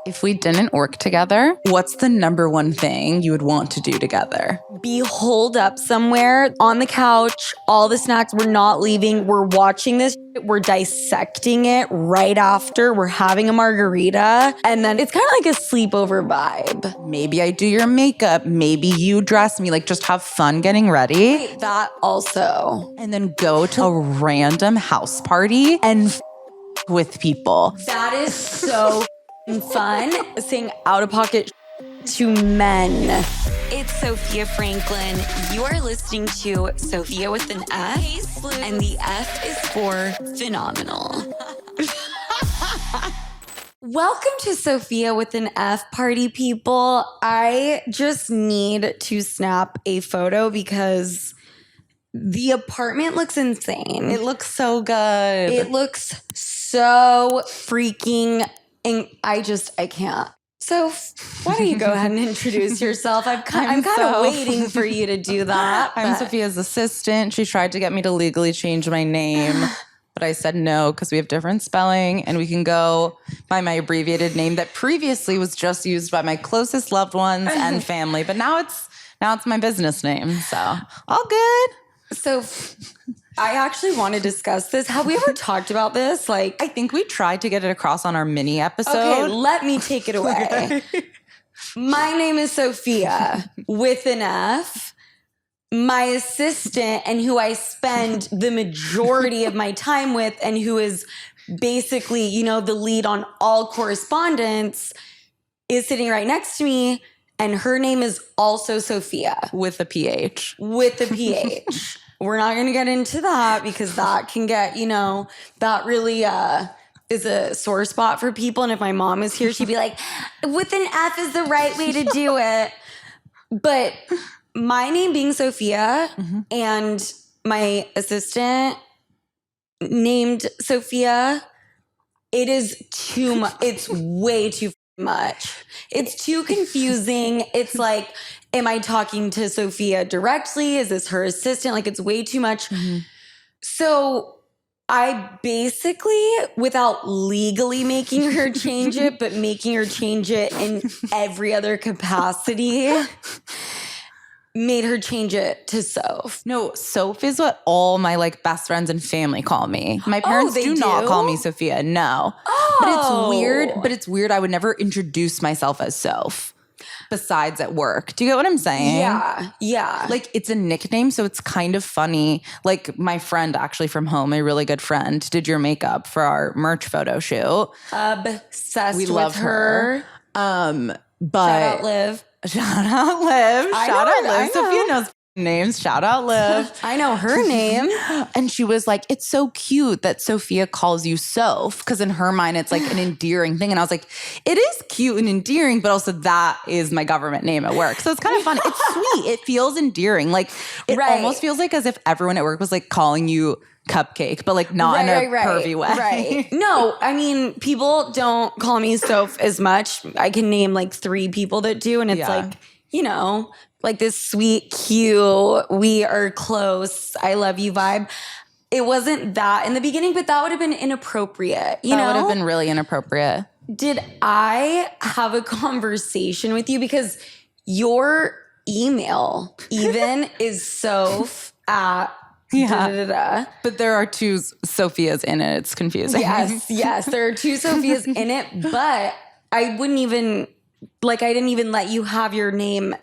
If we didn't work together, what's the number one thing you would want to do together? Be holed up somewhere on the couch, all the snacks, we're not leaving, we're watching this, we're dissecting it right after, we're having a margarita, and then it's kind of like a sleepover vibe. Maybe I do your makeup, maybe you dress me, like just have fun getting ready. That also. And then go to a random house party and with people. That is so fun, saying out-of-pocket to men. It's Sophia Franklyn. You are listening to Sophia with an F, and the F is for phenomenal. Welcome to Sophia with an F, party people. I just need to snap a photo because the apartment looks insane. It looks so good. It looks so freaking, and I can't. So why don't you go ahead and introduce yourself? I'm kind of waiting for you to do that. I'm Sophia's assistant. She tried to get me to legally change my name, but I said no because we have different spelling and we can go by my abbreviated name that previously was just used by my closest loved ones and family, but now it's my business name. So all good. So I actually want to discuss this. Have we ever talked about this? I think we tried to get it across on our mini episode. Okay, let me take it away. My name is Sophia with an F. My assistant, and who I spend the majority of my time with, and who is basically, the lead on all correspondence, is sitting right next to me. And her name is also Sophia. With a PH. With a PH. We're not going to get into that because that can get, that really is a sore spot for people. And if my mom was here, she'd be like, with an F is the right way to do it. But my name being Sophia and my assistant named Sophia, it is too much. It's way too much. It's too confusing. It's like, am I talking to Sophia directly? Is this her assistant? It's way too much. So I basically, without legally making her change it, but making her change it in every other capacity, made her change it to Soph. No, Soph is what all my best friends and family call me. My parents do not call me Sophia. No. Oh. But it's weird. I would never introduce myself as Soph besides at work. Do you get what I'm saying? Yeah. It's a nickname, so it's kind of funny. My friend actually from home, my really good friend, did your makeup for our merch photo shoot. Obsessed we with love her. But Shout out Liv. Shout out Liv. Sophia knows names. Shout out Liv. I know her name. And she was like, it's so cute that Sophia calls you Soph, because in her mind, it's an endearing thing. And I was like, it is cute and endearing, but also that is my government name at work. So it's kind of fun. It's sweet. It feels endearing. It almost feels as if everyone at work was calling you Cupcake, but not in a pervy way. Right. No, I mean, people don't call me Soph as much. I can name 3 people that do. And it's this sweet, cute, we are close, I love you vibe. It wasn't that in the beginning, but that would have been inappropriate. That would have been really inappropriate. Did I have a conversation with you? Because your email even is Soph at But there are 2 Sophias in it. It's confusing. Yes. There are 2 Sophias in it, but I wouldn't even, I didn't even let you have your name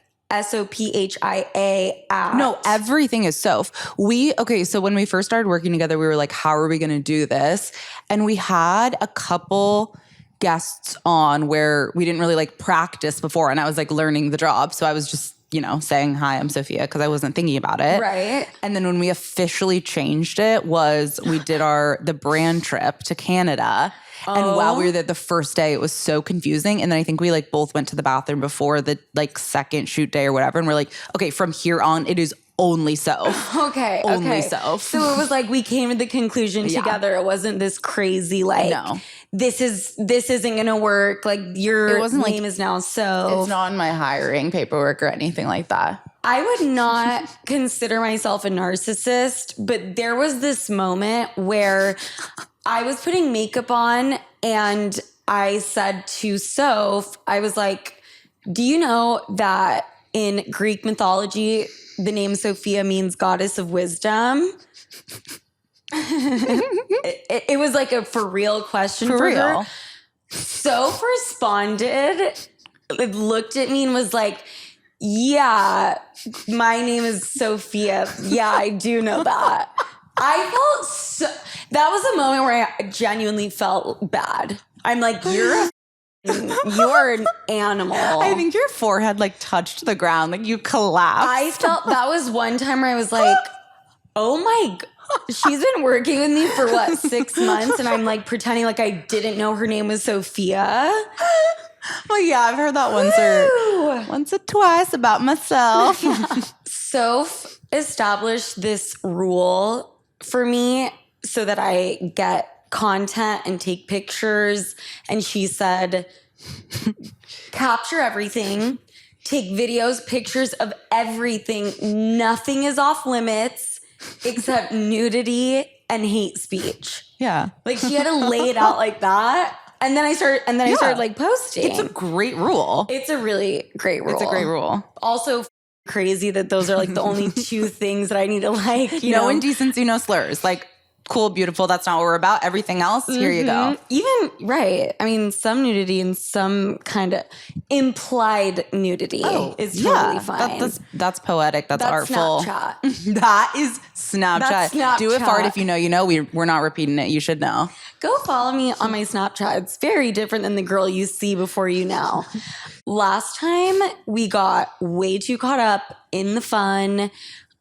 Sophia at. No, everything is Soph. So when we first started working together, we were like, how are we going to do this? And we had a couple guests on where we didn't really practice before. And I was learning the job. So I was just, saying, hi, I'm Sophia, because I wasn't thinking about it. Right. And then when we officially changed it we did the brand trip to Canada. And while we were there the first day, it was so confusing. And then I think we both went to the bathroom before the second shoot day or whatever. And we're like, okay, from here on, it is only Soph. Okay. Only Soph. So it was we came to the conclusion together. It wasn't this crazy no. This isn't gonna work. Your name is now Soph. It's not in my hiring paperwork or anything like that. I would not consider myself a narcissist, but there was this moment where I was putting makeup on and I said to Soph, I was like, do you know that in Greek mythology, the name Sophia means goddess of wisdom? It was like a for real question for real. her. Soph responded, looked at me and was like, yeah, my name is Sophia. Yeah, I do know that. That was a moment where I genuinely felt bad. I'm like, you're an animal. I think your forehead like touched the ground, like you collapsed. I felt that was one time where I was like, oh my God. She's been working with me for 6 months, and I'm like pretending like I didn't know her name was Sophia. Well, yeah, I've heard that once or twice about myself. Soph established this rule for me so that I get content and take pictures. And she said, capture everything, take videos, pictures of everything. Nothing is off limits except nudity and hate speech. Yeah. Like she had to lay it out like that. And then I started like posting. It's a great rule. It's a really great rule. It's a great rule. Also crazy that those are like the only two things that I need to like, you know. No indecency, no slurs. Like, cool, beautiful. That's not what we're about. Everything else, here you go. Even, right. I mean, some nudity and some kind of implied nudity is totally fine. That's poetic. That's artful. Snapchat. That is Snapchat. That's Snapchat. Do it fart if you know you know. We're not repeating it. You should know. Go follow me on my Snapchat. It's very different than the girl you see before you know. Last time, we got way too caught up in the fun.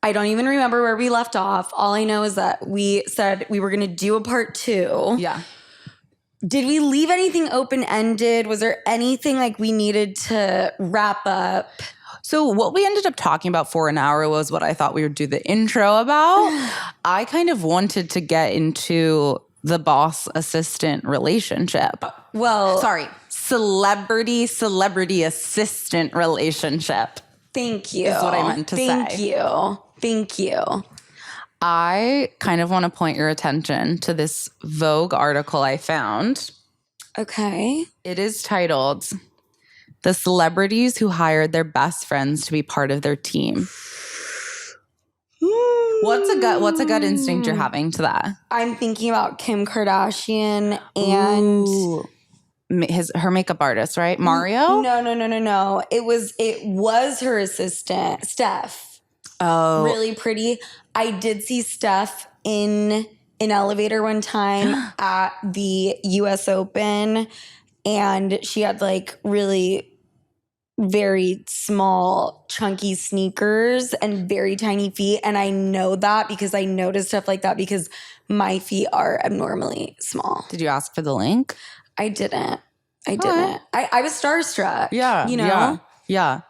I don't even remember where we left off. All I know is that we said we were going to do a part 2. Yeah. Did we leave anything open-ended? Was there anything like we needed to wrap up? So what we ended up talking about for an hour was what I thought we would do the intro about. I kind of wanted to get into the boss-assistant relationship. Well, sorry, celebrity assistant relationship. Thank you. Is what I meant to say. Thank you. I kind of want to point your attention to this Vogue article I found. Okay. It is titled, "The Celebrities Who Hired Their Best Friends to Be Part of Their Team." What's a gut instinct you're having to that? I'm thinking about Kim Kardashian and her makeup artist, right? Mario? No. It was her assistant, Steph. Oh. Really pretty. I did see Steph in an elevator one time at the US Open, and she had like really very small, chunky sneakers and very tiny feet. And I know that because I noticed stuff like that because my feet are abnormally small. Did you ask for the link? I didn't. I was starstruck. Yeah. You know? Yeah.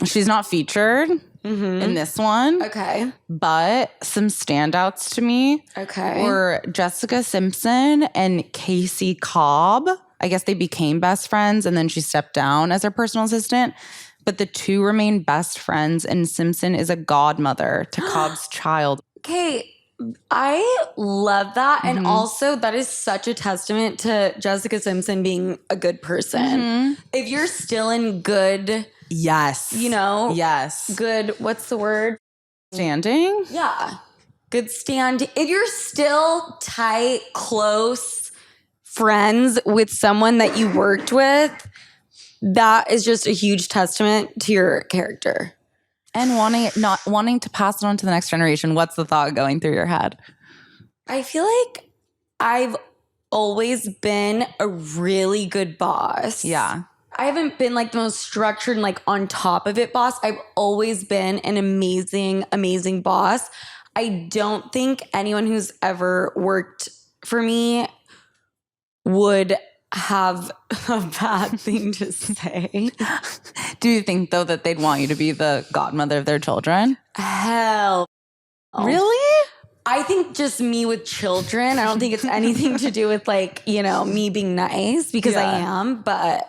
She's not featured in this one. Okay. But some standouts to me were Jessica Simpson and Casey Cobb. I guess they became best friends and then she stepped down as her personal assistant. But the two remain best friends, and Simpson is a godmother to Cobb's child. Okay. I love that. And also, that is such a testament to Jessica Simpson being a good person. If you're still in good... Yes. You know? Yes. Good, what's the word? Standing? Yeah. Good standing. If you're still tight, close friends with someone that you worked with, that is just a huge testament to your character. And not wanting to pass it on to the next generation. What's the thought going through your head? I feel like I've always been a really good boss. Yeah. I haven't been like the most structured and like on top of it boss. I've always been an amazing, amazing boss. I don't think anyone who's ever worked for me would have a bad thing to say. Do you think, though, that they'd want you to be the godmother of their children? Hell. Really? I think just me with children. I don't think it's anything to do with like, you know, me being nice because I am. But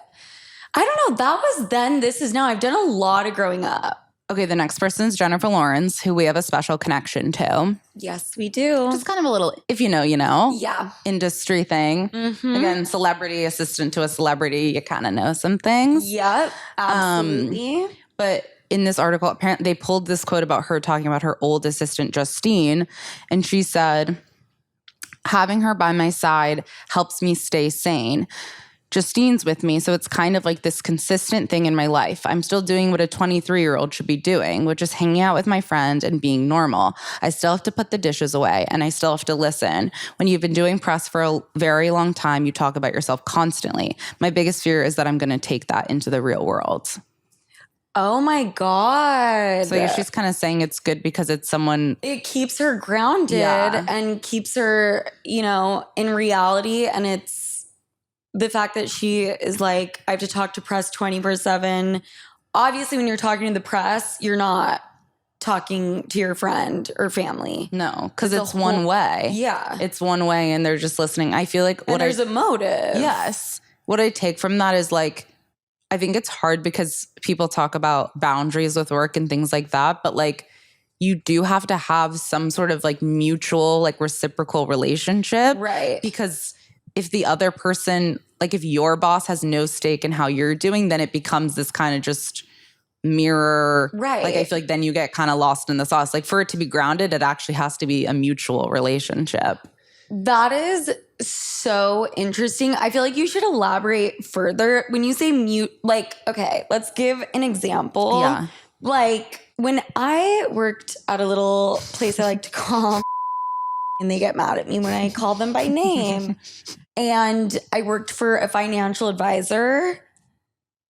I don't know. That was then. This is now. I've done a lot of growing up. Okay, the next person is Jennifer Lawrence, who we have a special connection to. Yes, we do. Just kind of a little, if you know, you know. Yeah. Industry thing. Mm-hmm. Again, celebrity assistant to a celebrity. You kind of know some things. Yep, absolutely. But in this article, apparently they pulled this quote about her talking about her old assistant, Justine. And she said, having her by my side helps me stay sane. Justine's with me, so it's kind of like this consistent thing in my life. I'm still doing what a 23-year-old should be doing, which is hanging out with my friend and being normal. I still have to put the dishes away, and I still have to listen. When you've been doing press for a very long time, you talk about yourself constantly. My biggest fear is that I'm going to take that into the real world. Oh my God. So yeah, she's kind of saying it's good because it's someone... It keeps her grounded and keeps her, you know, in reality. And it's the fact that she is like, I have to talk to press 24/7. Obviously, when you're talking to the press, you're not talking to your friend or family. No, because it's one way. Yeah. It's one way and they're just listening. I feel like... there's a motive. Yes. What I take from that is like, I think it's hard because people talk about boundaries with work and things like that, but like you do have to have some sort of like mutual, like reciprocal relationship. Right. Because if the other person, like if your boss has no stake in how you're doing, then it becomes this kind of just mirror. Right. Like I feel like then you get kind of lost in the sauce. Like for it to be grounded, it actually has to be a mutual relationship. That is so interesting. I feel like you should elaborate further. When you say mute, like, okay, let's give an example. Yeah. Like when I worked at a little place I like to call, and they get mad at me when I call them by name. And I worked for a financial advisor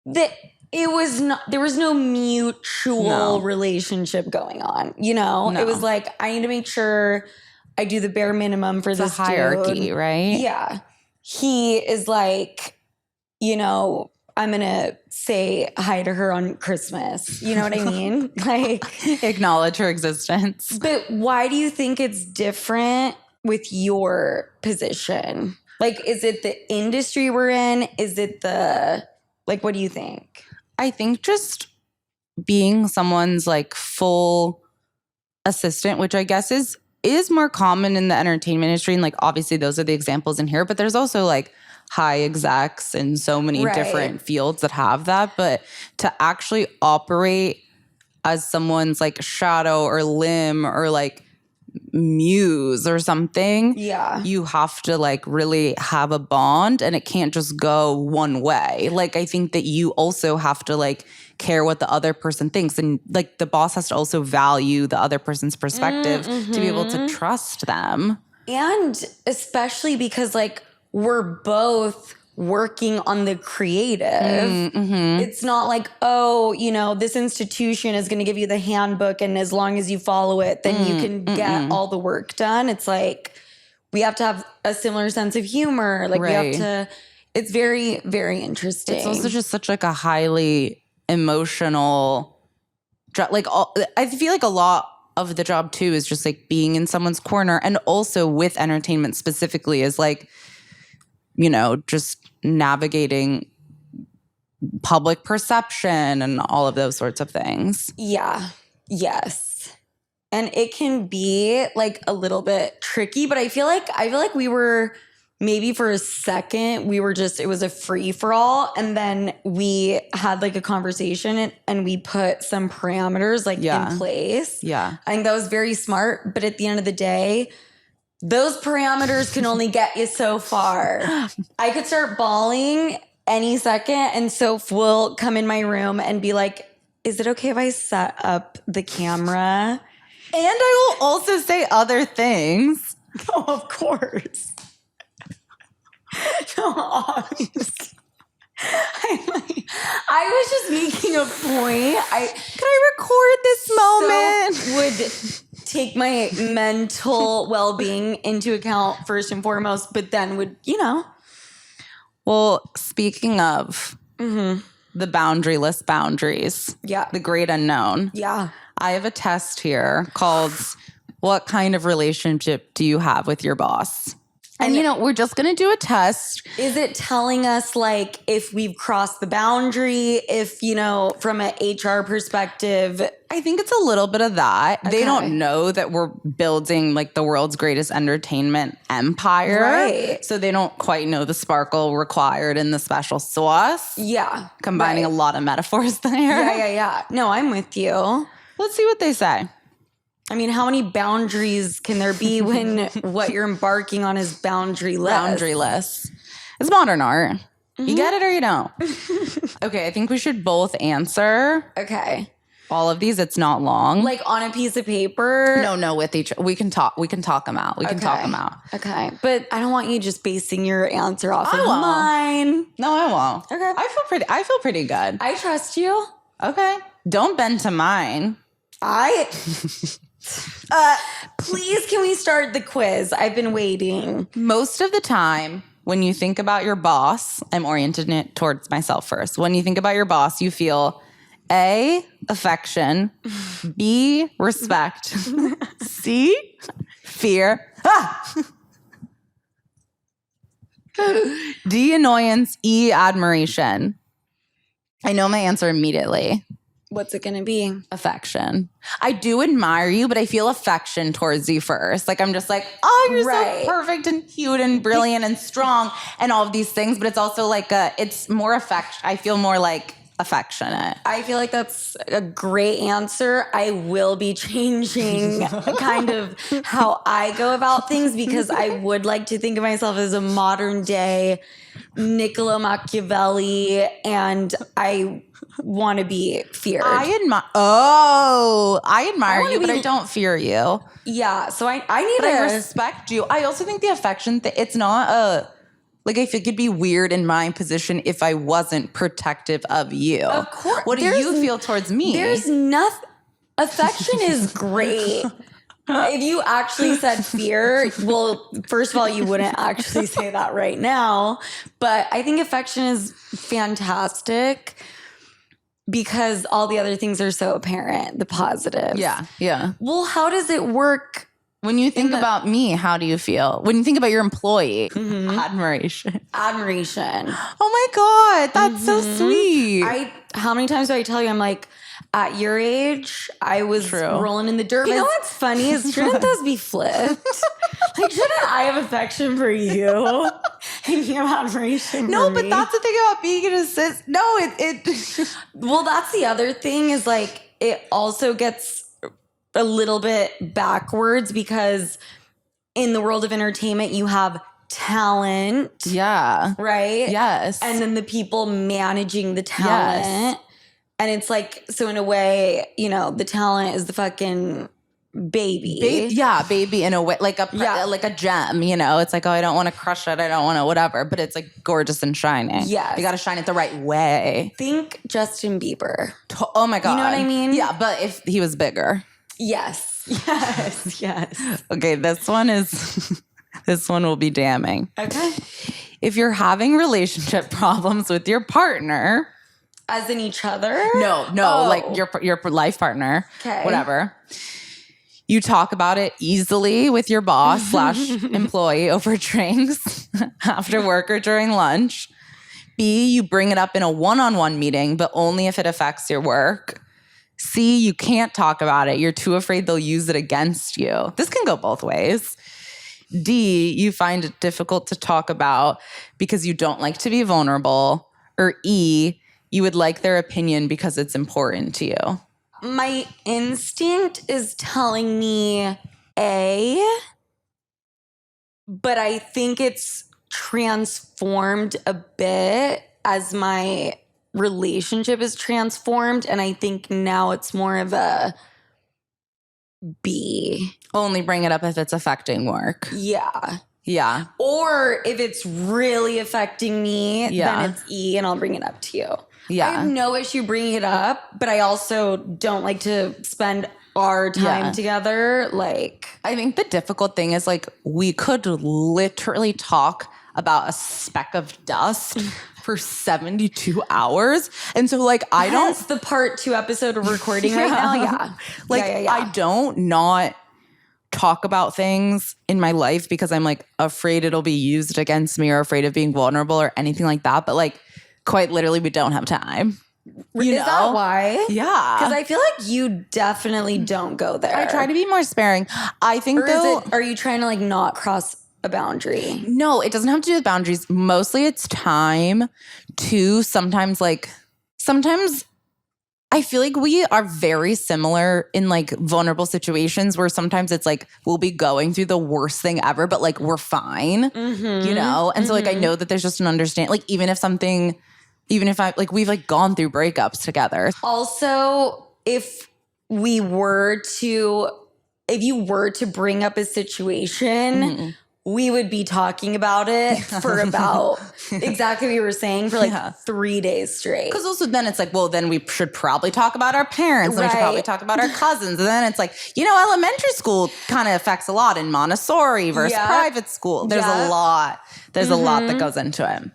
that it was not, there was no mutual relationship going on. You know, it was like, I need to make sure I do the bare minimum for this hierarchy, dude. right? Yeah. He is like, you know, I'm going to say hi to her on Christmas. You know what I mean? Like, acknowledge her existence. But why do you think it's different with your position? Like, is it the industry we're in? Is it the, like, what do you think? I think just being someone's like full assistant, which I guess is more common in the entertainment industry. And like, obviously those are the examples in here, but there's also like high execs in so many different fields that have that. But to actually operate as someone's like shadow or limb or like muse or something, you have to like really have a bond and it can't just go one way. Like, I think that you also have to like care what the other person thinks, and like the boss has to also value the other person's perspective to be able to trust them. And especially because like we're both working on the creative. It's not like, oh, you know, this institution is going to give you the handbook and as long as you follow it, then you can get all the work done. It's like we have to have a similar sense of humor. Like we have to, it's very, very interesting. It's also just such like a highly emotional, like I feel like a lot of the job too is just like being in someone's corner, and also with entertainment specifically is like, you know, just navigating public perception and all of those sorts of things. Yeah. Yes. And it can be like a little bit tricky, but I feel like we were maybe for a second, we were just, it was a free for all. And then we had like a conversation and we put some parameters like in place. Yeah. I think that was very smart. But at the end of the day, those parameters can only get you so far. I could start bawling any second and Soph will come in my room and be like, is it okay if I set up the camera? And I will also say other things. Oh, of course. No, obviously. I was just making a point. Can I record this moment? So would take my mental well-being into account first and foremost, but then would, you know. Well, speaking of the boundaryless boundaries, the great unknown. I have a test here called, what kind of relationship do you have with your boss? And, we're just going to do a test. Is it telling us, like, if we've crossed the boundary, if, from an HR perspective? I think it's a little bit of that. Okay. They don't know that we're building, like, the world's greatest entertainment empire. Right. So they don't quite know the sparkle required in the special sauce. Yeah. Combining a lot of metaphors there. Yeah. No, I'm with you. Let's see what they say. I mean, how many boundaries can there be when what you're embarking on is boundaryless? Boundaryless. It's modern art. Mm-hmm. You get it or you don't. Okay, I think we should both answer. Okay. All of these. It's not long. Like on a piece of paper? No, with each. We can talk them out. We can talk them out. Okay. But I don't want you just basing your answer off of won't. mine. No, I won't. Okay. I feel pretty good. I trust you. Okay. Don't bend to mine. Please, can we start the quiz? I've been waiting. Most of the time, when you think about your boss, I'm orienting it towards myself first. When you think about your boss, you feel A, affection, B, respect, C, fear, D, annoyance, E, admiration. I know my answer immediately. What's it going to be? Affection. I do admire you, but I feel affection towards you first. Like, I'm just like, oh, you're so perfect and cute and brilliant and strong and all of these things. But it's also like it's more affection. I feel more like affectionate. I feel like that's a great answer. I will be changing kind of how I go about things because I would like to think of myself as a modern day Niccolo Machiavelli, and I want to be feared. I admire you, but I don't fear you. Yeah, so I respect you. I also think the affection thing, it's not like, I think it'd be weird in my position if I wasn't protective of you. Of course. What do you feel towards me? There's nothing. Affection is great. If you actually said fear, well, first of all, you wouldn't actually say that right now. But I think affection is fantastic because all the other things are so apparent, the positives. Yeah. Well, how does it work? When you think about me, how do you feel? When you think about your employee, admiration. Oh my God, that's so sweet. How many times do I tell you, I'm like, at your age, I was rolling in the dirt. You know what's funny is, shouldn't those be flipped? Like, shouldn't I have affection for you and you have admiration for me? No, but that's the thing about being an assist. No, Well, that's the other thing is, like, it also gets a little bit backwards because in the world of entertainment, you have talent. Yeah. Right? Yes. And then the people managing the talent. Yes. And it's like, so in a way, the talent is the fucking baby. Baby in a way, like a gem, It's like, oh, I don't want to crush it. I don't want to whatever. But it's like gorgeous and shining. Yeah. You got to shine it the right way. Think Justin Bieber. Oh my God. You know what I mean? Yeah, but if he was bigger. Yes. Okay, this one will be damning. Okay. If you're having relationship problems with your partner... As in each other? No, like your life partner, whatever. You talk about it easily with your boss / employee over drinks after work or during lunch. B, you bring it up in a one-on-one meeting, but only if it affects your work. C, you can't talk about it. You're too afraid they'll use it against you. This can go both ways. D, you find it difficult to talk about because you don't like to be vulnerable. Or E, you would like their opinion because it's important to you. My instinct is telling me A, but I think it's transformed a bit as my relationship is transformed. And I think now it's more of a B. Only bring it up if it's affecting work. Yeah. Or if it's really affecting me, then it's E and I'll bring it up to you. Yeah. I have no issue bringing it up, but I also don't like to spend our time together. Like, I think the difficult thing is, like, we could literally talk about a speck of dust for 72 hours. And so, like, I don't... That's the part 2 episode of recording right now. Yeah. Like, I don't not talk about things in my life because I'm like afraid it'll be used against me or afraid of being vulnerable or anything like that. But like quite literally, we don't have time. Is that why? Yeah. Because I feel like you definitely don't go there. I try to be more sparing. I think are you trying to like not cross a boundary? No, it doesn't have to do with boundaries. Mostly it's time to sometimes I feel like we are very similar in like vulnerable situations where sometimes it's like we'll be going through the worst thing ever, but like we're fine, you know? And so like I know that there's just an understanding, like even if I like we've like gone through breakups together. Also, if you were to bring up a situation, we would be talking about it for about exactly what you were saying for like 3 days straight. Because also then it's like, well, then we should probably talk about our parents. Right. And we should probably talk about our cousins. And then it's like, you know, elementary school kind of affects a lot in Montessori versus private school. There's a lot. There's a lot that goes into it.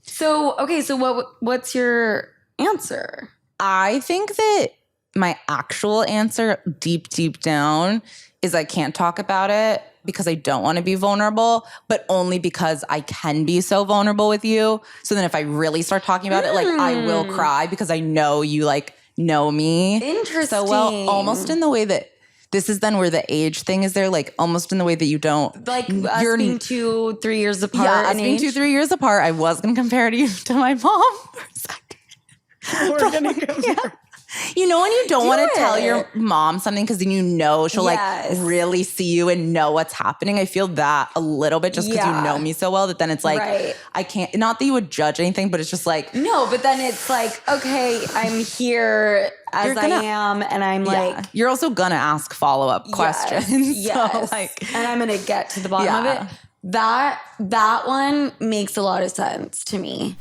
So, okay. So what's your answer? I think that my actual answer deep down is I can't talk about it because I don't want to be vulnerable, but only because I can be so vulnerable with you. So then if I really start talking about it, like I will cry because I know you like know me. Interesting. So well, almost in the way that this is then where the age thing is there, like almost in the way that you don't. Like us being 2-3 years apart. Yeah, us being 2-3 years apart. I was going to compare you to my mom for a second. We're going to compare. You know when you don't want to tell your mom something because then you know she'll like really see you and know what's happening. I feel that a little bit just because you know me so well that then it's like I can't, not that you would judge anything, but it's just like. No, but then it's like, okay, I'm here as I am and I'm like. You're also going to ask follow-up questions. Yes. So like, and I'm going to get to the bottom of it. That one makes a lot of sense to me.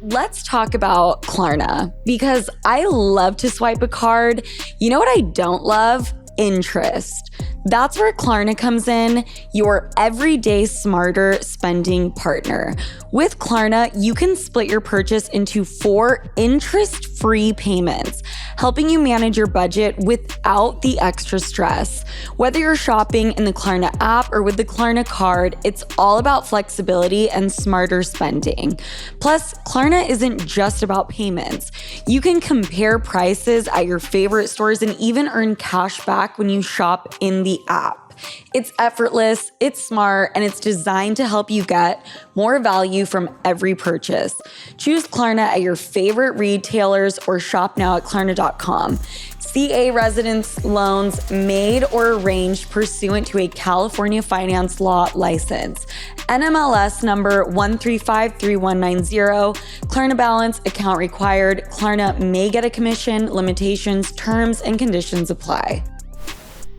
Let's talk about Klarna because I love to swipe a card. You know what I don't love? Interest. That's where Klarna comes in, your everyday smarter spending partner. With Klarna, you can split your purchase into 4 interest-free payments, helping you manage your budget without the extra stress. Whether you're shopping in the Klarna app or with the Klarna card, it's all about flexibility and smarter spending. Plus, Klarna isn't just about payments. You can compare prices at your favorite stores and even earn cash back when you shop in the app. It's effortless, it's smart, and it's designed to help you get more value from every purchase. Choose Klarna at your favorite retailers or shop now at Klarna.com. CA residence loans made or arranged pursuant to a California finance law license. NMLS number 1353190. Klarna balance account required. Klarna may get a commission. Limitations, terms, and conditions apply.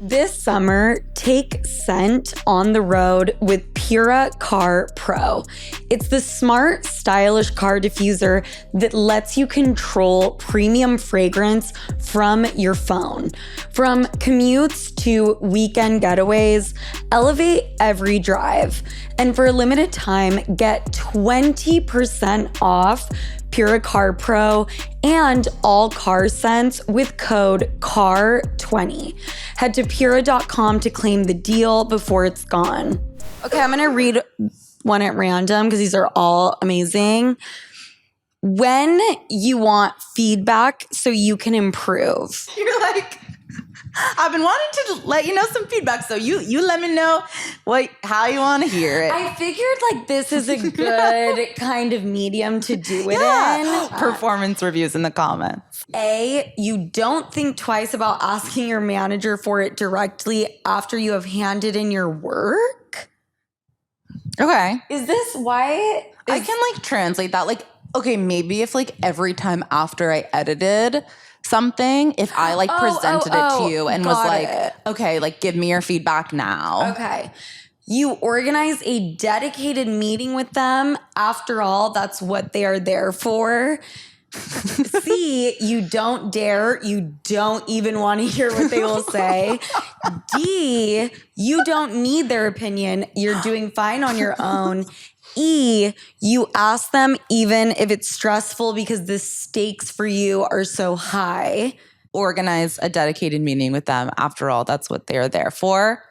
This summer, take scent on the road with Pura Car Pro. It's the smart, stylish car diffuser that lets you control premium fragrance from your phone. From commutes to weekend getaways, elevate every drive. And for a limited time, get 20% off Pura Car Pro and all car scents with code CAR20. Head to Pura.com to claim the deal before it's gone. Okay, I'm gonna read one at random because these are all amazing. When you want feedback so you can improve. You're like, I've been wanting to let you know some feedback, so you let me know how you want to hear it. I figured like this is a good kind of medium to do it in. Performance reviews in the comments. A, you don't think twice about asking your manager for it directly after you have handed in your work. Okay. Is this why? I can like translate that. Like, okay, maybe if like every time after I edited something, if I like presented it to you and was like, okay, like give me your feedback now. Okay. You organize a dedicated meeting with them. After all, that's what they are there for. C, you don't dare. You don't even want to hear what they will say. D, you don't need their opinion. You're doing fine on your own. E, you ask them even if it's stressful because the stakes for you are so high. Organize a dedicated meeting with them. After all, that's what they're there for.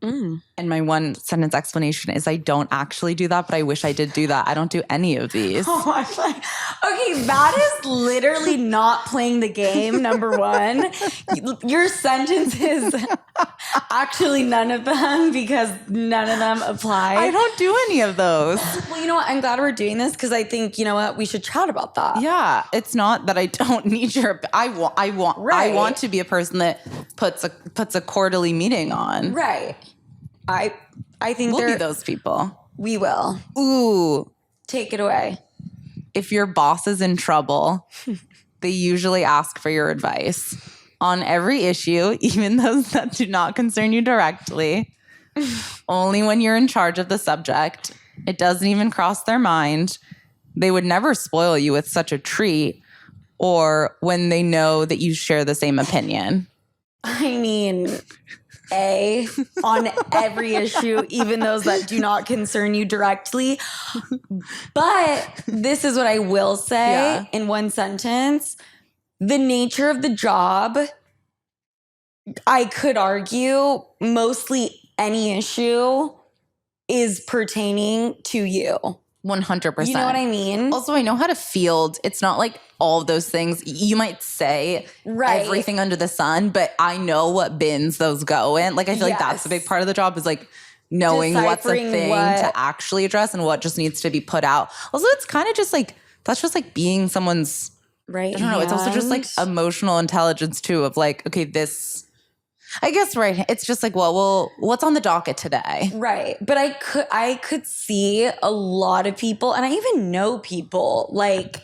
And my one sentence explanation is I don't actually do that, but I wish I did do that. I don't do any of these. Oh my God. Okay, that is literally not playing the game, number one. Your sentence is actually none of them because none of them apply. I don't do any of those. Well, you know what? I'm glad we're doing this because I think, you know what? We should chat about that. Yeah, it's not that I don't need your. I want to be a person that puts a quarterly meeting on. Right. I think We'll be those people. We will. Ooh. Take it away. If your boss is in trouble, they usually ask for your advice on every issue, even those that do not concern you directly. Only when you're in charge of the subject. It doesn't even cross their mind. They would never spoil you with such a treat, or when they know that you share the same opinion. I mean, on every issue, even those that do not concern you directly. But this is what I will say in one sentence. The nature of the job, I could argue mostly any issue is pertaining to you. 100%. You know what I mean? Also, I know how to field. It's not like all of those things. You might say everything under the sun, but I know what bins those go in. Like, I feel like that's the big part of the job is like knowing what's a thing to actually address and what just needs to be put out. Also, it's kind of just like, that's just like being someone's, right. I don't know. It's also just like emotional intelligence too of like, okay, this, I guess, right. It's just like, well, what's on the docket today? Right. But I could see a lot of people, and I even know people, like,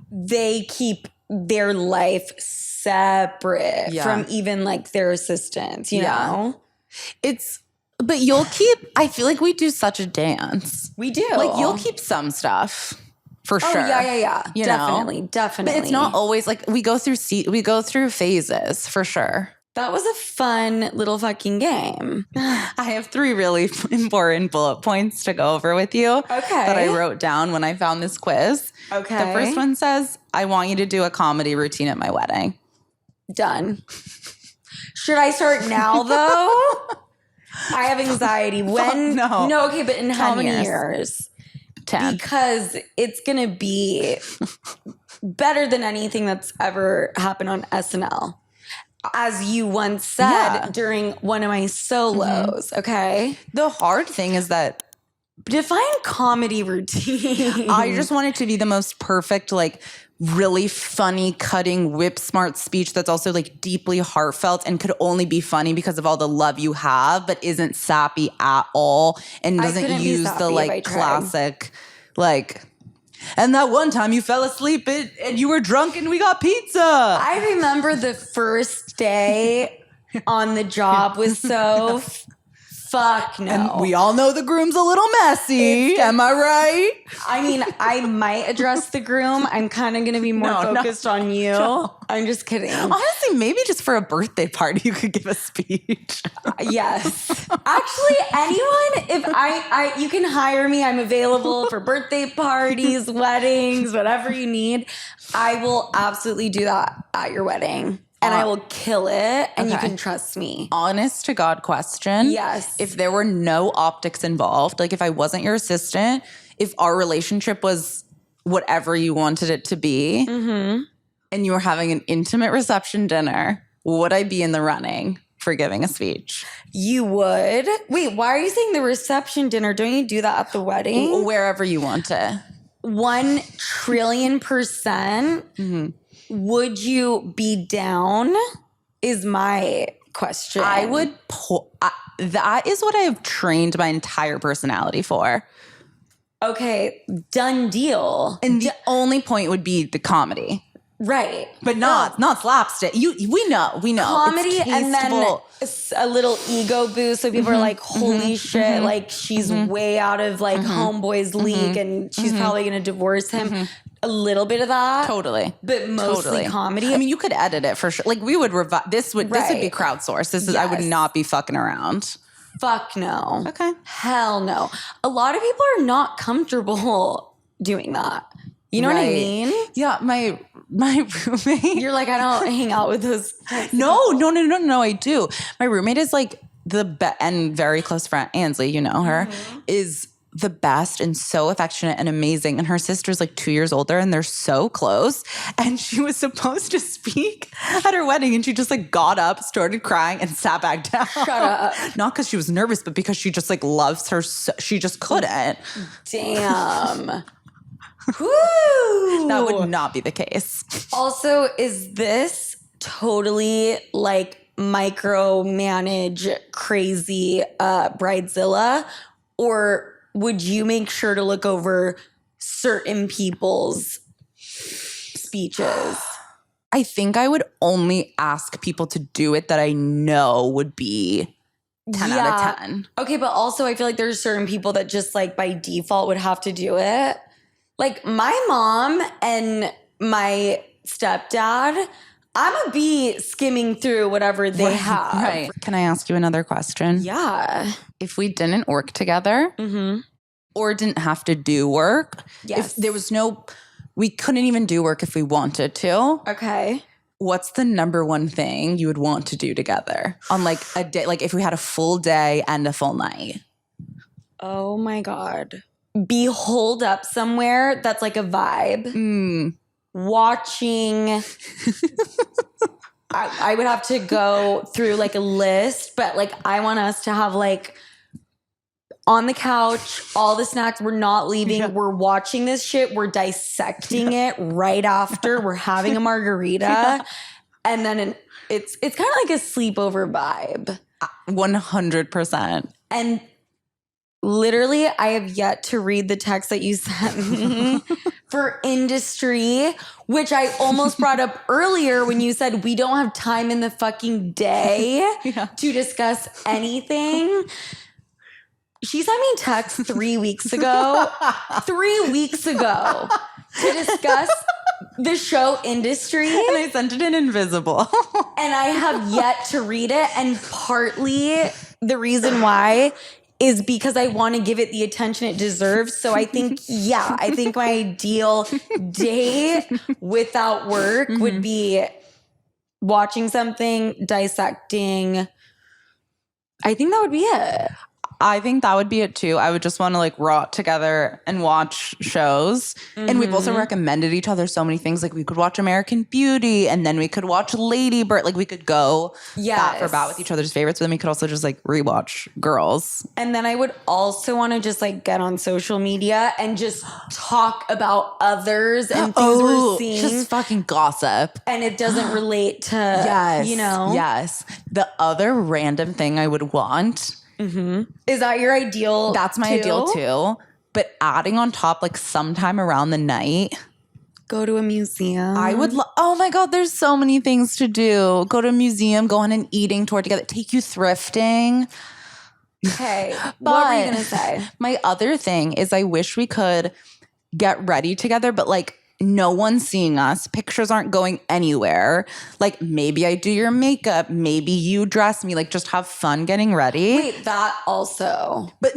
they keep their life separate from even like their assistants, you know? But you'll keep, I feel like we do such a dance. We do. Like, you'll keep some stuff. For sure. Yeah. You definitely. But it's not always like we go through phases for sure. That was a fun little fucking game. I have 3 really important bullet points to go over with you that I wrote down when I found this quiz. Okay. The first one says, I want you to do a comedy routine at my wedding. Done. Should I start now, though? I have anxiety. When? No, okay, but in how many years? 10. Because it's going to be better than anything that's ever happened on SNL. As you once said during one of my solos, okay? The hard thing is that define comedy routine. I just want it to be the most perfect, like really funny, cutting, whip smart speech that's also like deeply heartfelt and could only be funny because of all the love you have, but isn't sappy at all and doesn't use the like classic, like, and that one time you fell asleep and you were drunk and we got pizza. I remember the first day on the job with Soph. Fuck no. And we all know the groom's a little messy. Am I right? I mean, I might address the groom. I'm kind of going to be more focused on you. No. I'm just kidding. Honestly, maybe just for a birthday party, you could give a speech. Yes. Actually, anyone, if you can hire me. I'm available for birthday parties, weddings, whatever you need. I will absolutely do that at your wedding. And I will kill it, and you can trust me. Honest to God question. Yes. If there were no optics involved, like if I wasn't your assistant, if our relationship was whatever you wanted it to be, and you were having an intimate reception dinner, would I be in the running for giving a speech? You would? Wait, why are you saying the reception dinner? Don't you do that at the wedding? Wherever you want to. 1,000,000,000%. Would you be down? Is my question. I would. That is what I have trained my entire personality for. Okay, done deal. And the only point would be the comedy, right? But not slapstick. We know comedy, and then a little ego boost, so people are like, "Holy shit!" Like she's way out of like homeboy's league, and she's probably gonna divorce him. A little bit of that. Totally. But mostly comedy. I mean, you could edit it for sure. Like we would this would be crowdsourced. This is I would not be fucking around. Fuck no. Okay. Hell no. A lot of people are not comfortable doing that. You know what I mean? Yeah, my roommate. You're like, I don't hang out with those. No, I do. My roommate is like and very close friend, Ansley, you know her, is the best and so affectionate and amazing. And her sister's like 2 years older and they're so close. And she was supposed to speak at her wedding and she just like got up, started crying and sat back down. Shut up. Not because she was nervous, but because she just like loves her. She just couldn't. Damn. Woo! That would not be the case. Also, is this totally like micromanage crazy Bridezilla, or would you make sure to look over certain people's speeches? I think I would only ask people to do it that I know would be 10 out of 10. Okay, but also I feel like there's certain people that just like by default would have to do it. Like my mom and my stepdad, I'm going to be skimming through whatever they have. Right. Can I ask you another question? Yeah. If we didn't work together or didn't have to do work, Yes. if there was we couldn't even do work if we wanted to. Okay. What's the number one thing you would want to do together on like a day, like if we had a full day and a full night? Oh my God. Be holed up somewhere that's like a vibe. Watching. I would have to go through like a list, but like I want us to have like on the couch, all the snacks. We're not leaving. Yeah. We're watching this shit. We're dissecting it right after. We're having a margarita. Yeah. And then it's kind of like a sleepover vibe. 100%. And literally, I have yet to read the text that you sent me for industry, which I almost brought up earlier when you said we don't have time in the fucking day to discuss anything. She sent me a text 3 weeks ago, 3 weeks ago, to discuss the show Industry. And I sent it in invisible. And I have yet to read it. And partly the reason why is because I want to give it the attention it deserves. So I think, I think my ideal day without work would be watching something, dissecting. I think that would be it. I think that would be it too. I would just want to like rot together and watch shows. And we've also recommended each other so many things. Like we could watch American Beauty and then we could watch Lady Bird. Like we could go bat for bat with each other's favorites. But then we could also just like rewatch Girls. And then I would also want to just like get on social media and just talk about others and things we're seeing. Just fucking gossip. And it doesn't relate to, you know. Yes. The other random thing I would want... Is that your ideal? That's my ideal too. But adding on top, like sometime around the night, go to a museum. I would. Oh my God, there's so many things to do. Go to a museum. Go on an eating tour together. Take you thrifting. Okay, what were you gonna say? My other thing is, I wish we could get ready together, but like. No one's seeing us. Pictures aren't going anywhere. Like maybe I do your makeup. Maybe you dress me. Like just have fun getting ready. Wait, that also. But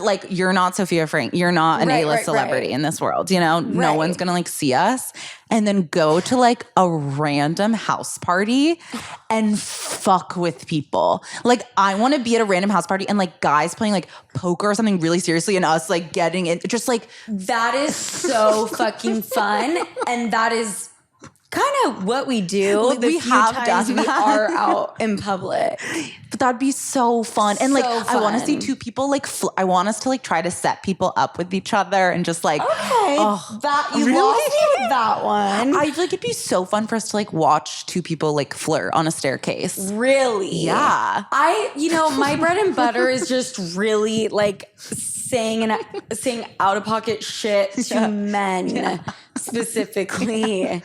like you're not Sophia Frank. You're not an A-list celebrity in this world. You know, no one's going to like see us. And then go to like a random house party and fuck with people. Like I want to be at a random house party and like guys playing like poker or something really seriously and us like getting it. Just like. That is so fucking fun. And that is kind of what we do. Like, we have done we that. are out in public. But that'd be so fun. And like, So I want to fun. see two people like, I want us to like try to set people up with each other and just like, that you really? lost me with that one. I feel like it'd be so fun for us to like watch two people like flirt on a staircase. Really? Yeah. My bread and butter is just really like saying out of pocket shit to men specifically.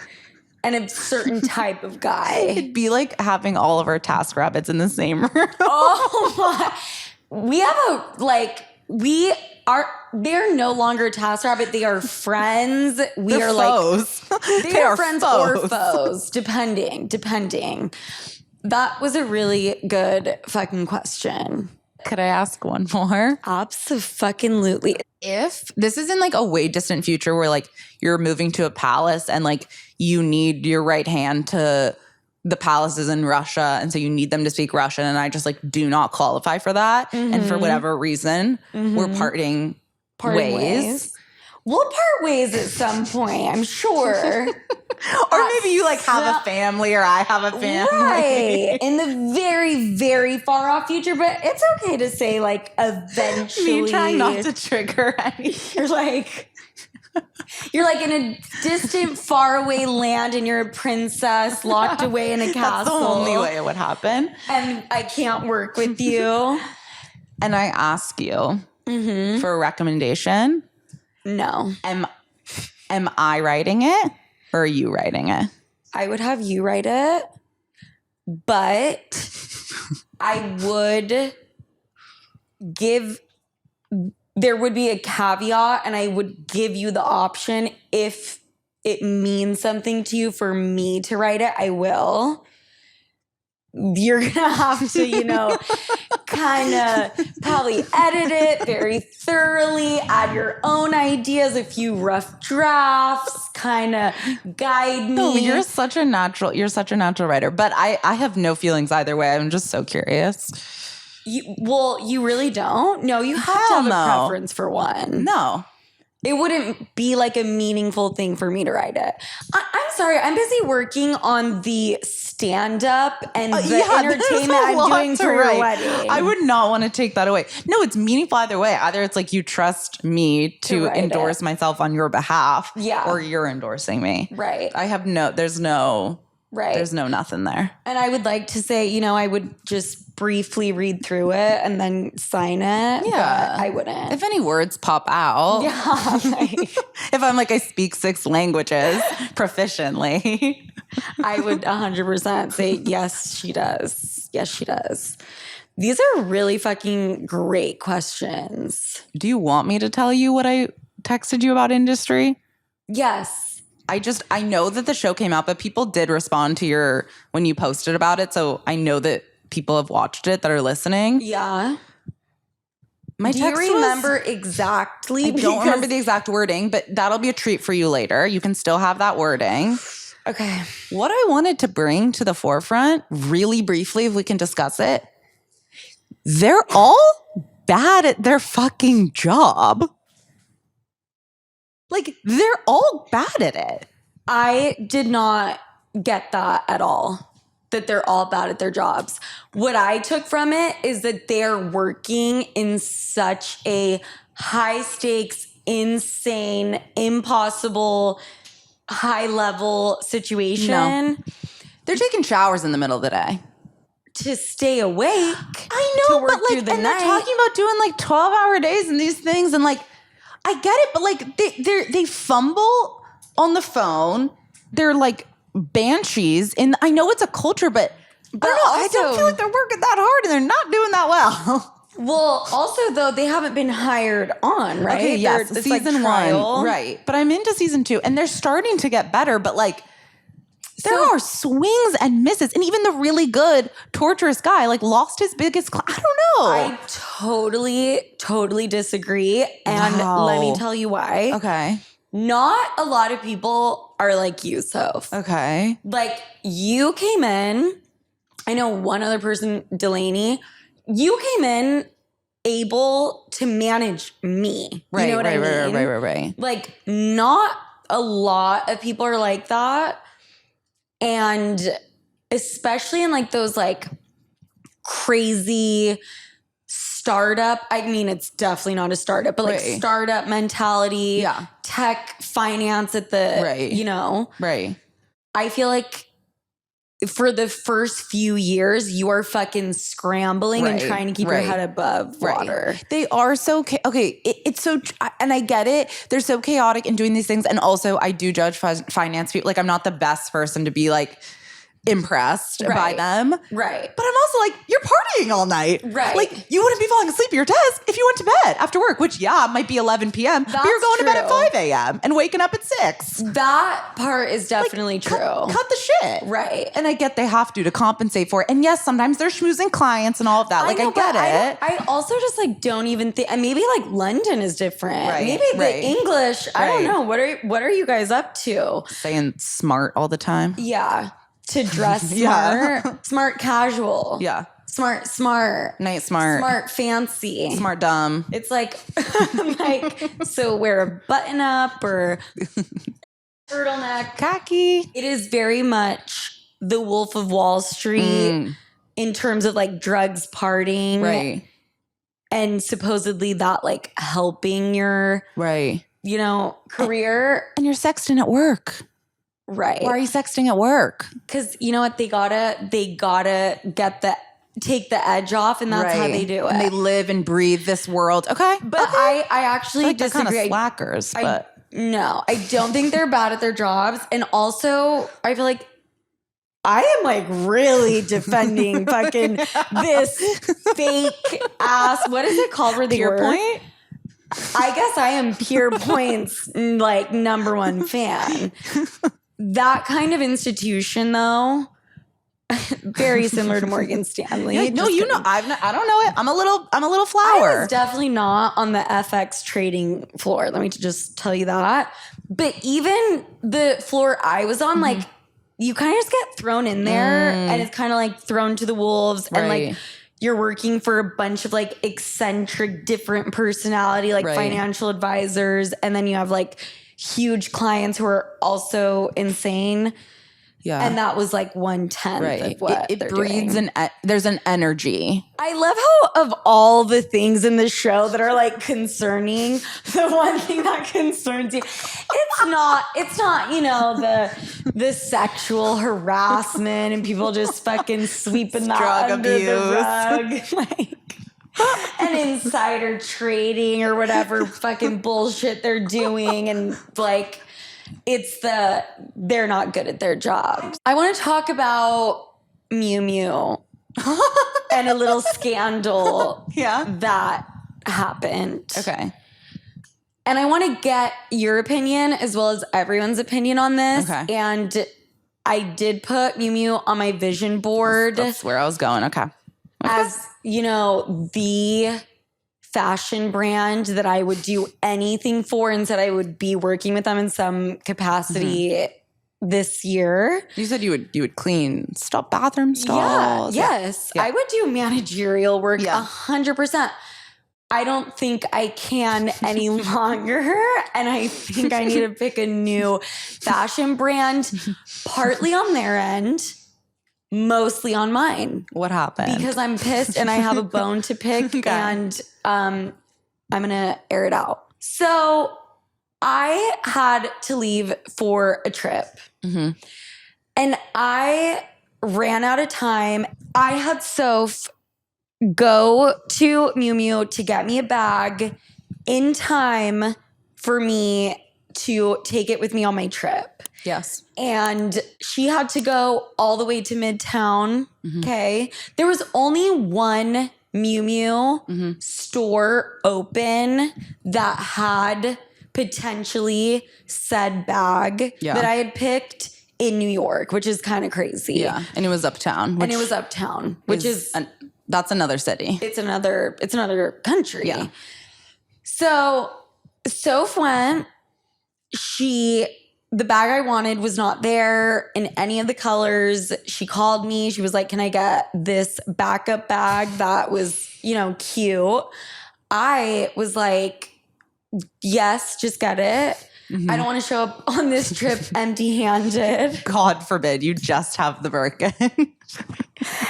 And a certain type of guy. It'd be like having all of our task rabbits in the same room. Oh my. We have they're no longer task rabbit. They are friends. They're foes. They are friends or foes, depending. That was a really good fucking question. Could I ask one more? Abso-fucking-lutely. If this is in like a way distant future where like you're moving to a palace and like you need your right hand to the palace is in Russia, and so you need them to speak Russian, and I just like do not qualify for that. And for whatever reason, we're parting ways. We'll part ways at some point, I'm sure. Or maybe you like have a family, or I have a family. Right. In the very, very far off future, but it's okay to say like eventually. Me trying not to trigger anything. You're like in a distant, faraway land, and you're a princess locked away in a castle. That's the only way it would happen. And I can't work with you. And I ask you for a recommendation. No. Am I writing it, or are you writing it? I would have you write it, but I would there would be a caveat, and I would give you the option if it means something to you for me to write it, I will. You're going to have to, kind of probably edit it very thoroughly, add your own ideas, a few rough drafts, kind of guide me. No, you're such a natural writer, but I have no feelings either way. I'm just so curious. You really don't? No, you have to have a preference for one. No. It wouldn't be like a meaningful thing for me to write it. I'm sorry. I'm busy working on the stand-up and the entertainment I'm doing for your wedding. I would not want to take that away. No, it's meaningful either way. Either it's like you trust me to endorse myself on your behalf, or you're endorsing me. Right. There's no nothing there. And I would like to say, I would just briefly read through it and then sign it. Yeah. But I wouldn't. If any words pop out. Yeah. If I'm like, I speak 6 languages proficiently. I would 100% say, yes, she does. Yes, she does. These are really fucking great questions. Do you want me to tell you what I texted you about industry? Yes. I know that the show came out, but people did respond to when you posted about it. So I know that people have watched it that are listening. Yeah. Do you remember exactly? I don't remember the exact wording, but that'll be a treat for you later. You can still have that wording. Okay. What I wanted to bring to the forefront, really briefly, if we can discuss it, they're all bad at their fucking job. Like, they're all bad at it. I did not get that at all, that they're all bad at their jobs. What I took from it is that they're working in such a high stakes, insane, impossible, high level situation. No. They're taking showers in the middle of the day. To stay awake. I know, but like, and they're talking about doing like 12-hour days and these things, and like, I get it, but like they fumble on the phone. They're like banshees, and I know it's a culture, but I don't know. I don't feel like they're working that hard, and they're not doing that well. Well, also though, they haven't been hired on, right? Okay, yes, season like 1, right? But I'm into season 2, and they're starting to get better. But like, there are swings and misses, and even the really good, torturous guy like lost his biggest. I don't know. I totally disagree, and let me tell you why. Okay. Not a lot of people are like you, Soph. Okay. Like, you came in. I know one other person, Delaney. You came in able to manage me. Right, you know what I mean? Right. Like, not a lot of people are like that. And especially in like those like crazy startup, I mean, it's definitely not a startup, but like startup mentality, tech finance at the, Right. I feel like for the first few years, you are fucking scrambling and trying to keep your head above water. They are so okay. It's so, and I get it. They're so chaotic in doing these things, and also I do judge finance people. Like, I'm not the best person to be like impressed by them. Right. But I'm also like, you're partying all night. Right. Like, you wouldn't be falling asleep at your desk if you went to bed after work, which, might be 11 p.m. But you're going to bed at 5 a.m. and waking up at 6. That part is definitely true. Cut the shit. Right. And I get they have to compensate for it. And yes, sometimes they're schmoozing clients and all of that. I get it. I also just like don't even think, and maybe like London is different. Right. Maybe the English, I don't know. What are you guys up to? Saying smart all the time. Yeah. to dress Yeah. smart, smart casual. Yeah. Smart, Night smart. fancy. Smart dumb. It's like, so wear a button up or turtleneck. Khaki. It is very much the Wolf of Wall Street in terms of like drugs, partying. Right. And supposedly that like helping your, Right. you know, career. And you're sexting at work. Right. Why are you sexting at work? Because you know what? They gotta take the edge off, and that's how they do it. And they live and breathe this world. Okay. But okay. I actually like they're kind of disagree. slackers, but No, I don't think they're bad at their jobs. And also, I feel like I am like really defending fucking this fake ass. What is it called? Where they Pure work? Point? I guess I am Pure Point's like number one fan. That kind of institution, though, very similar to Morgan Stanley. Yeah, no, you know, I don't know it. I'm a little flower. I was definitely not on the FX trading floor. Let me just tell you that. But even the floor I was on, like, you kind of just get thrown in there, and it's kind of like thrown to the wolves, and like you're working for a bunch of like eccentric, different personality, like financial advisors, and then you have like huge clients who are also insane. Yeah. And that was like 1/10 of what it they're breeds doing. There's an energy. I love how of all the things in the show that are like concerning, the one thing that concerns you, it's not, you know, the sexual harassment and people just fucking sweeping that Drug under abuse. the rug. Like, and insider trading or whatever fucking bullshit they're doing, and like they're not good at their jobs. I want to talk about Miu Miu and a little scandal that happened. Okay. And I want to get your opinion as well as everyone's opinion on this. Okay. And I did put Miu Miu on my vision board. That's where I was going. Okay. As, you know, the fashion brand that I would do anything for, and said I would be working with them in some capacity this year. You said you would clean bathroom stalls. Yes. I would do managerial work 100%. I don't think I can any longer, and I think I need to pick a new fashion brand, partly on their end, mostly on mine. What happened? Because I'm pissed and I have a bone to pick, and I'm going to air it out. So I had to leave for a trip, and I ran out of time. I had Soph go to Miu Miu to get me a bag in time for me to take it with me on my trip. Yes. And she had to go all the way to Midtown. Okay. There was only one Miu Miu store open that had potentially said bag that I had picked in New York, which is kind of crazy. Yeah. And it was uptown. Which is that's another city. It's another country. Yeah. So Soph went. The bag I wanted was not there in any of the colors. She called me. She was like, "Can I get this backup bag that was, you know, cute?" I was like, "Yes, just get it." I don't want to show up on this trip empty-handed. God forbid you just have the Birkin.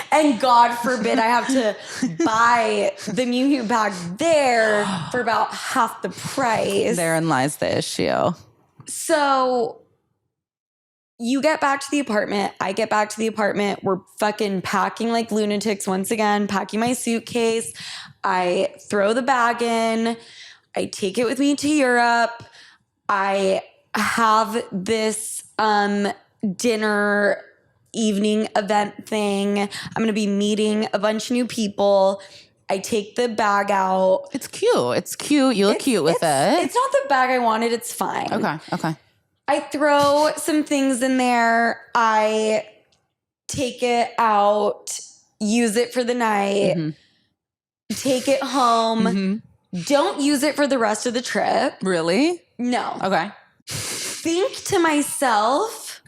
And God forbid I have to buy the Miu Miu bag there for about half the price. Therein lies the issue. So you get back to the apartment. I get back to the apartment. We're fucking packing like lunatics once again, packing my suitcase. I throw the bag in. I take it with me to Europe. I have this dinner evening event thing. I'm going to be meeting a bunch of new people. I take the bag out. It's cute. You look cute with it. It's not the bag I wanted. It's fine. Okay. I throw some things in there. I take it out, use it for the night, take it home. Don't use it for the rest of the trip. Really? No. Okay. Think to myself,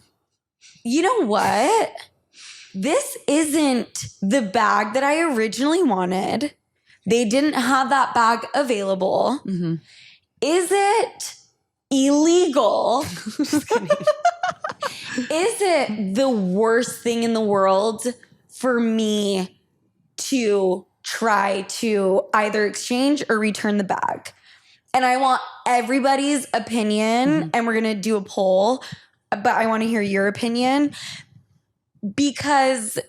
you know what? This isn't the bag that I originally wanted. They didn't have that bag available. Mm-hmm. Is it illegal? Just kidding. Is it the worst thing in the world for me to try to either exchange or return the bag? And I want everybody's opinion, and we're going to do a poll, but I want to hear your opinion because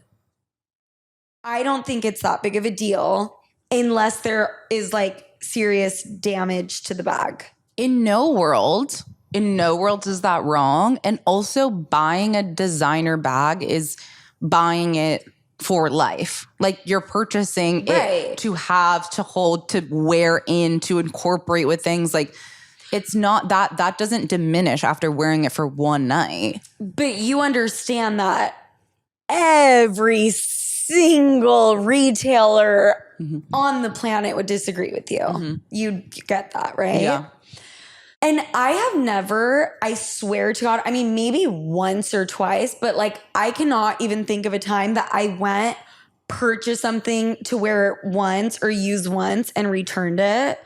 I don't think it's that big of a deal unless there is like serious damage to the bag. In no world is that wrong. And also buying a designer bag is buying it for life. Like you're purchasing it to have, to hold, to wear in, to incorporate with things. Like it's not that doesn't diminish after wearing it for one night. But you understand that every single retailer on the planet would disagree with you. You get that, right? Yeah. And I have never, I swear to God, I mean, maybe once or twice, but like I cannot even think of a time that I went, purchased something to wear it once or use once and returned it.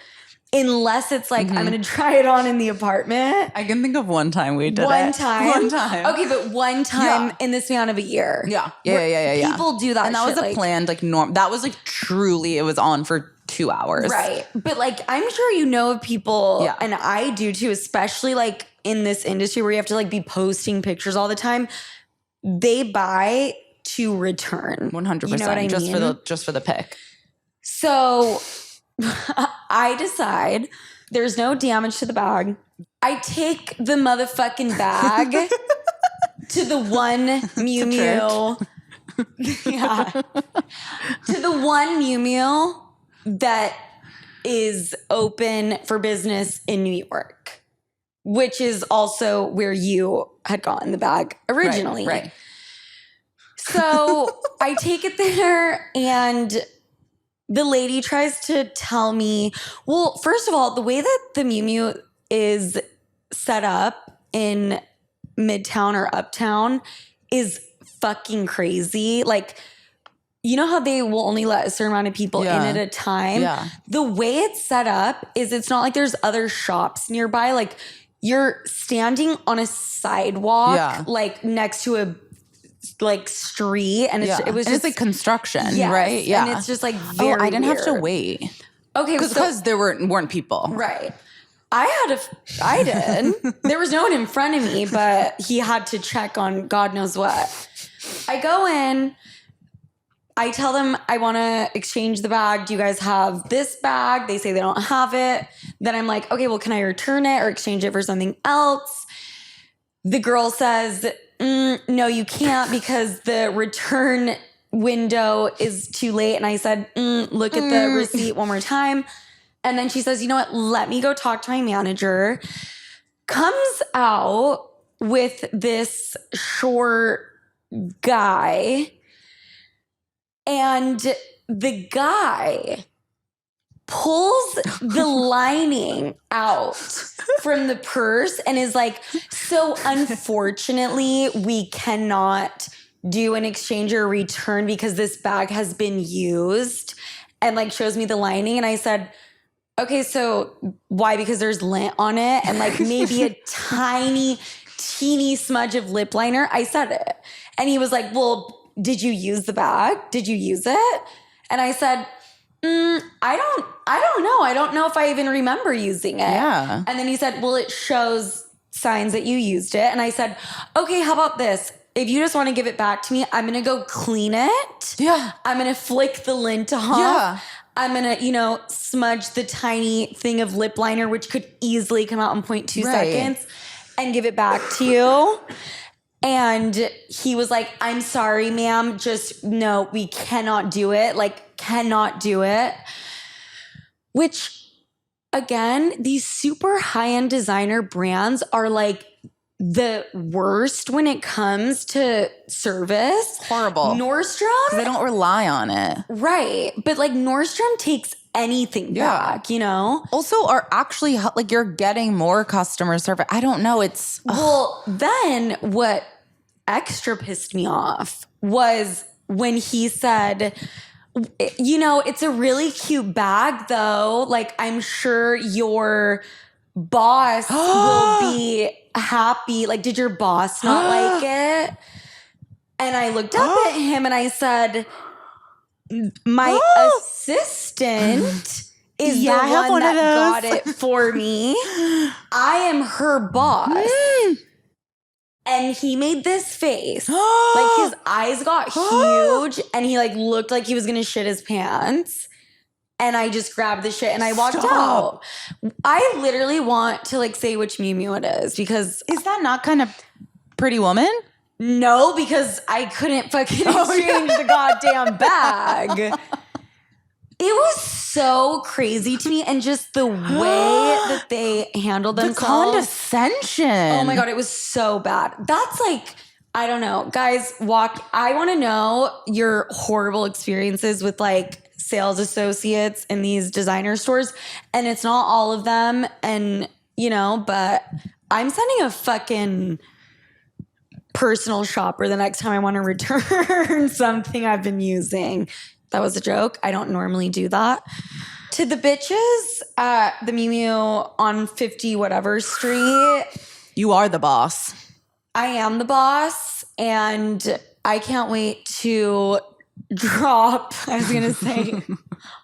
Unless it's like, I'm going to try it on in the apartment. I can think of one time we did One it. time. One time. Okay, but one time in the span of a year. Yeah. People do that and that shit, was a planned, like, norm. That was like truly, it was on for 2 hours. Right. But like, I'm sure you know of people, Yeah. and I do too, especially like in this industry where you have to like be posting pictures all the time. They buy to return. 100%. You know what I mean? Just for the pic. So I decide there's no damage to the bag. I take the motherfucking bag to the one Miu Miu. Yeah. To the one Miu Miu that is open for business in New York, which is also where you had gotten the bag originally. Right. So I take it there and the lady tries to tell me, well, first of all, the way that the Miu Miu is set up in Midtown or Uptown is fucking crazy. Like, you know how they will only let a certain amount of people in at a time? Yeah. The way it's set up is it's not like there's other shops nearby. Like, you're standing on a sidewalk, like next to a like street, and it was just like construction, yes, right? Yeah, and it's just like very I didn't have to weird. wait. Okay, because there weren't people. Right. I did. There was no one in front of me, but he had to check on God knows what. I go in. I tell them I want to exchange the bag. Do you guys have this bag? They say they don't have it. Then I'm like, okay, well, can I return it or exchange it for something else? The girl says, no, you can't because the return window is too late. And I said, look at the receipt one more time. And then she says, you know what? Let me go talk to my manager. Comes out with this short guy. And the guy pulls the lining out from the purse and is like, so unfortunately, we cannot do an exchange or return because this bag has been used, and like shows me the lining. And I said, okay, so why? Because there's lint on it and like maybe a teeny smudge of lip liner. I said it. And he was like, well, did you use the bag? Did you use it? And I said, I don't know. I don't know if I even remember using it. Yeah. And then he said, well, it shows signs that you used it. And I said, okay, how about this? If you just want to give it back to me, I'm going to go clean it. Yeah. I'm going to flick the lint off. Yeah. I'm going to, smudge the tiny thing of lip liner, which could easily come out in 0.2 seconds, and give it back to you. And he was like, I'm sorry, ma'am. Just no, we cannot do it. Like, cannot do it. Which, again, these super high-end designer brands are like the worst when it comes to service. Horrible. Nordstrom. They don't rely on it. Right. But like Nordstrom takes anything back, Also are actually like you're getting more customer service. I don't know. It's well, then what extra pissed me off was when he said, you know, it's a really cute bag though. Like, I'm sure your boss will be happy. Like, did your boss not like it? And I looked up at him and I said, my assistant is the one that got it for me. I am her boss. And he made this face. Like, his eyes got huge and he like looked like he was gonna shit his pants. And I just grabbed the shit and I walked out. I literally want to like say which Miu Miu it is, because is that not kind of Pretty Woman? No, because I couldn't fucking exchange the goddamn bag. It was so crazy to me, and just the way that they handled themselves. The condescension. Oh my God, it was so bad. That's like, I don't know. Guys, I want to know your horrible experiences with like sales associates in these designer stores. And it's not all of them. And, you know, but I'm sending a fucking personal shopper the next time I want to return something I've been using. That was a joke. I don't normally do that. To the bitches at the Miu Miu on 50 whatever street. You are the boss. I am the boss, and I can't wait to drop, I was going to say,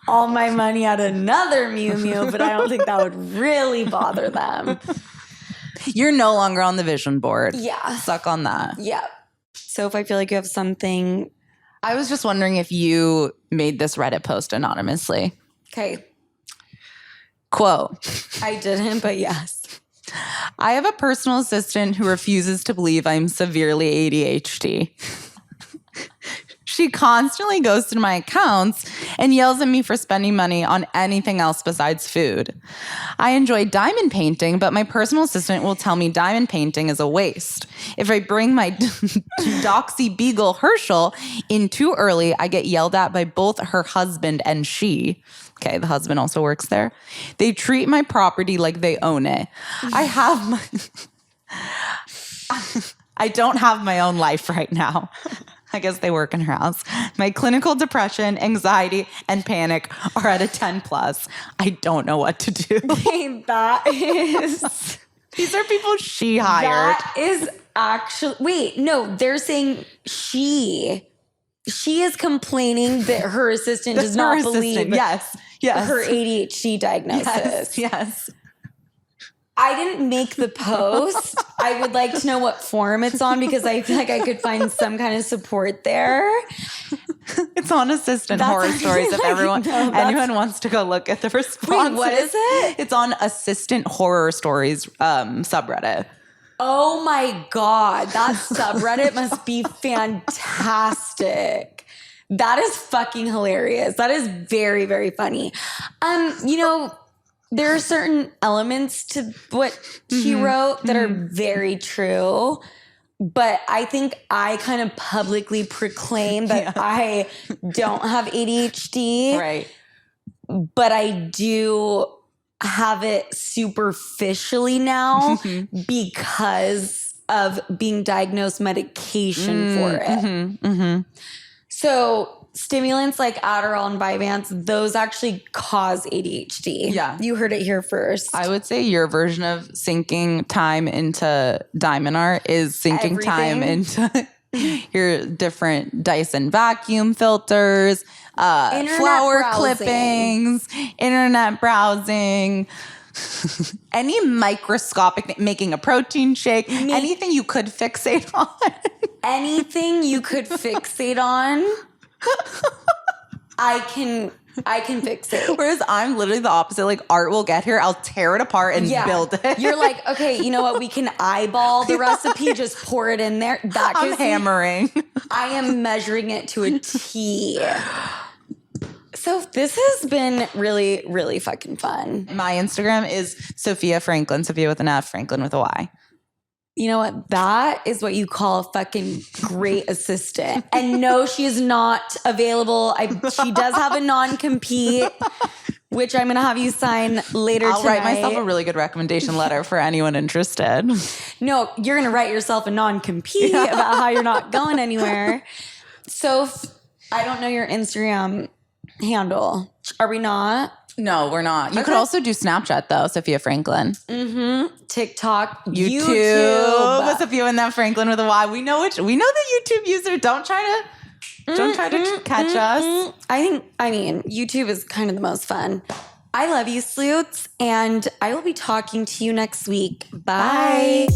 all my money at another Miu Miu, but I don't think that would really bother them. You're no longer on the vision board. Yeah. Suck on that. Yeah. So if I feel like you have something. I was just wondering if you made this Reddit post anonymously. Okay. Quote. I didn't, but yes. I have a personal assistant who refuses to believe I'm severely ADHD. She constantly goes through my accounts and yells at me for spending money on anything else besides food. I enjoy diamond painting, but my personal assistant will tell me diamond painting is a waste. If I bring my doxy beagle Herschel in too early, I get yelled at by both her husband and she. Okay, the husband also works there. They treat my property like they own it. I don't have my own life right now. I guess they work in her house. My clinical depression, anxiety, and panic are at a 10 plus. I don't know what to do. That is... These are people she hired. That is actually... Wait, no, they're saying she is complaining that her assistant does not believe yes. her ADHD diagnosis. Yes. I didn't make the post. I would like to know what forum it's on, because I feel like I could find some kind of support there. It's on Assistant Horror Stories if anyone wants to go look at the responses. Wait, what is it? It's on Assistant Horror Stories subreddit. Oh my God. That subreddit must be fantastic. That is fucking hilarious. That is very, very funny. You know, there are certain elements to what she wrote that are very true, but I think I kind of publicly proclaim that I don't have ADHD. Right. But I do have it superficially now because of being diagnosed medication for it. So stimulants like Adderall and Vyvanse, those actually cause ADHD. Yeah. You heard it here first. I would say your version of sinking time into diamond art is sinking time into your different Dyson vacuum filters, flower clippings, internet browsing, any microscopic, making a protein shake, anything you could fixate on. Anything you could fixate on, I can fix it. Whereas I'm literally the opposite. Like, art will get here, I'll tear it apart and build it. You're like, okay, you know what? We can eyeball the recipe, just pour it in there. I'm hammering. I am measuring it to a T. So this has been really, really fucking fun. My Instagram is Sophia Franklyn, Sophia with an F, Franklyn with a Y. You know what? That is what you call a fucking great assistant. And no, she is not available. She does have a non-compete. which I'm going to have you sign later I'll tonight. write myself a really good recommendation letter for anyone interested. No, you're going to write yourself a non-compete about how you're not going anywhere. So I don't know your Instagram handle. Are we not? No, we're not. You could also do Snapchat though, Sophia Franklyn. TikTok, YouTube. Sophia and that Franklyn with a Y. We know the YouTube user. Don't try to catch us. I mean, YouTube is kind of the most fun. I love you, Sleuths, and I will be talking to you next week. Bye.